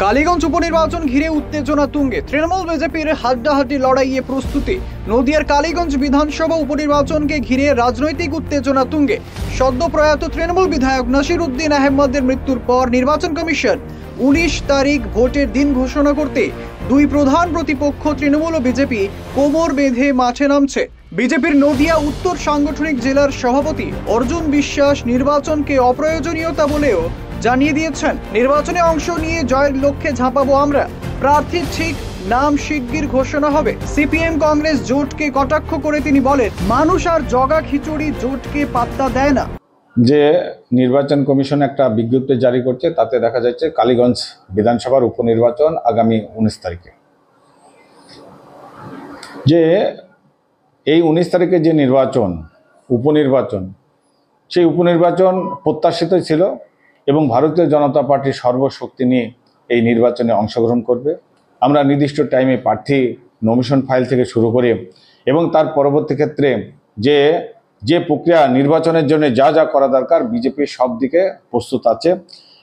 কালীগঞ্জ উপনির্বাচন ঘিরে উত্তেজনা তুঙ্গে তৃণমূল বিজেপির হাড্ডাহাড্ডি লড়াইয়ে প্রস্তুতি। নদিয়ার কালীগঞ্জ বিধানসভা উপনির্বাচনকে ঘিরে রাজনৈতিক উত্তেজনা তুঙ্গে। সদ্য প্রয়াত তৃণমূল বিধায়ক নাসির উদ্দিন আহমেদের মৃত্যুর পর নির্বাচন কমিশন 19 তারিখ ভোটের দিন ঘোষণা করতে দুই প্রধান প্রতিপক্ষ তৃণমূল ও বিজেপি কোমর বেঁধে মাঠে নামছে। বিজেপির নদিয়া উত্তর সাংগঠনিক জেলার সভাপতি অর্জুন বিশ্বাস নির্বাচনকে অপ্রয়োজনীয়তা বলেও জানিয়ে দিয়েছেন, নির্বাচনে অংশ নিয়ে জয়ের লক্ষ্যে ঝাঁপাবো আমরা, প্রার্থীর ঠিক নাম শিগগির ঘোষণা হবে। সিপিএম কংগ্রেস জোটকে কটাক্ষ করে তিনি বলেন, মানুষ আর জগা খিচুড়ি জোটকে পাত্তা দেয় না। যে নির্বাচন কমিশন একটা বিজ্ঞপ্তি জারি করছে, তাতে দেখা যাচ্ছে কালীগঞ্জ বিধানসভার উপনির্বাচন আগামী 19 তারিখে। যে এই 19 তারিখে যে নির্বাচন উপনির্বাচন, সেই উপনির্বাচন প্রত্যাশিত ছিল এবং ভারতীয় জনতা পার্টির সর্বশক্তি নিয়ে এই নির্বাচনে অংশগ্রহণ করবে। আমরা নির্দিষ্ট টাইমে প্রার্থী নমিনেশন ফাইল থেকে শুরু করে এবং তার পরবর্তী ক্ষেত্রে যে প্রক্রিয়া নির্বাচনের জন্য যা যা করা দরকার, বিজেপি সব দিকে প্রস্তুত আছে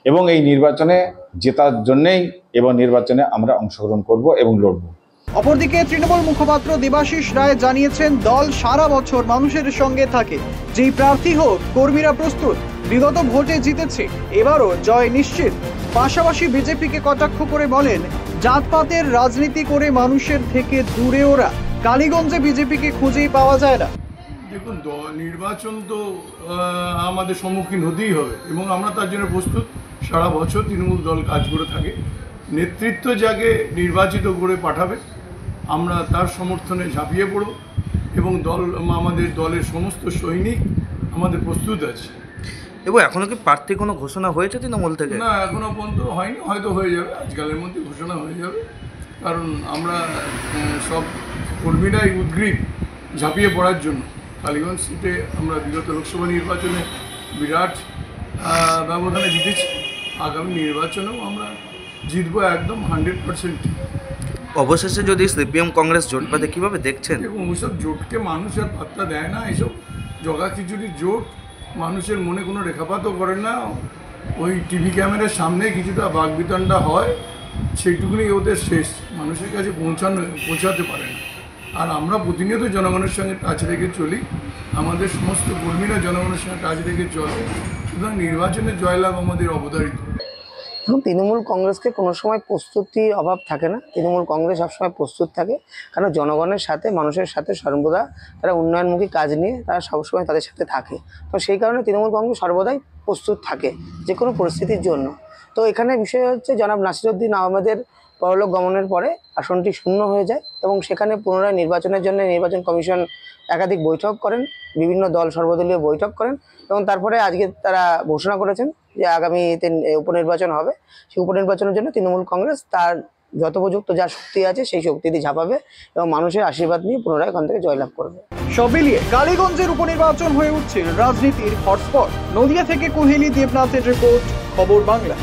এবং এই নির্বাচনে জেতার জন্যেই এবং নির্বাচনে আমরা অংশগ্রহণ করব এবং লড়ব। অপরদিকে তৃণমূল মুখপাত্র দেবাশিস রায় জানিয়েছেন, দল সারা বছর মানুষের সঙ্গে থাকে, যেই প্রার্থী হোক কর্মীরা প্রস্তুত, বিগত ভোটে জিতেছে, এবারও জয় নিশ্চিত। পাশাপাশি বিজেপিকে কটাক্ষ করে বলেন, জাতপাতের রাজনীতি করে মানুষের থেকে দূরে ওরা, কালীগঞ্জে বিজেপিকে খুঁজেই পাওয়া যায় না। দেখুন, নির্বাচন তো আমাদের সম্মুখীন হতেই হবে এবং আমরা তার জন্য প্রস্তুত। সারা বছর তৃণমূল দল কাজ করে থাকে, নেতৃত্ব যাকে নির্বাচিত করে পাঠাবে আমরা তার সমর্থনে ঝাঁপিয়ে পড়ব এবং আমাদের দলের সমস্ত সৈনিক আমাদের প্রস্তুত আছে। এবং এখনো কি প্রার্থী কোনো ঘোষণা হয়েছে তৃণমূল থেকে? না, এখনো পর্যন্ত হয়নি, হয়তো হয়ে যাবে, আজকালের মধ্যে ঘোষণা হয়ে যাবে। কারণ আমরা সব কর্মীরাই উদ্গ্রীব ঝাঁপিয়ে পড়ার জন্য। কালীগঞ্জ সিটে আমরা বিগত লোকসভা নির্বাচনে বিরাট ব্যবধানে জিতেছি, আগামী নির্বাচনেও আমরা জিতবো একদম 100%। অবশেষে যদি সিপিএম কংগ্রেস জোট পাতে কীভাবে দেখছেন? এবং ওইসব জোটকে মানুষ আর পাত্তা দেয় না, এসব জগা খিচুড়ির জোট মানুষের মনে কোনো রেখাপাতও করে না। ওই টিভি ক্যামেরার সামনে কিছুটা বাগবিতণ্ডা হয়, সেইটুকুনি ওদের শেষ, মানুষের কাছে পৌঁছাতে পারে না। আর আমরা প্রতিনিয়ত জনগণের সঙ্গে টাচ রেখে চলি, আমাদের সমস্ত কর্মীরা জনগণের সঙ্গে টাচ রেখে চলে, সুতরাং নির্বাচনের জয়লাভ আমাদের অবধারিত। এবং তৃণমূল কংগ্রেসকে কোনো সময় প্রস্তুতির অভাব থাকে না, তৃণমূল কংগ্রেস সবসময় প্রস্তুত থাকে, কারণ জনগণের সাথে মানুষের সাথে সর্বদা তারা উন্নয়নমুখী কাজ নিয়ে তারা সবসময় তাদের সাথে থাকে। তো সেই কারণে তৃণমূল কংগ্রেস সর্বদাই প্রস্তুত থাকে যে কোনো পরিস্থিতির জন্য। তো এখানে বিষয় হচ্ছে, জনাব নাসির উদ্দিন আহমেদের পরলোক গমনের পরে আসনটি শূন্য হয়ে যায় এবং সেখানে পুনরায় নির্বাচনের জন্য নির্বাচন কমিশন একাধিক বৈঠক করেন, বিভিন্ন দল সর্বদলীয় বৈঠক করেন এবং তারপরে আজকে তারা ঘোষণা করেছেন যে আগামীতে উপনির্বাচন হবে। সেই উপনির্বাচনের জন্য তৃণমূল কংগ্রেস তার যথোপযুক্ত যা শক্তি আছে সেই শক্তি দিয়ে ঝাঁপাবে এবং মানুষের আশীর্বাদ নিয়ে পুনরায় এখান থেকে জয়লাভ করবে। সব মিলিয়ে কালীগঞ্জের উপনির্বাচন হয়ে উঠছে রাজনীতির হটস্পট। নদিয়া থেকে কোহেলি, দেবনাথের রিপোর্ট, খবর বাংলা।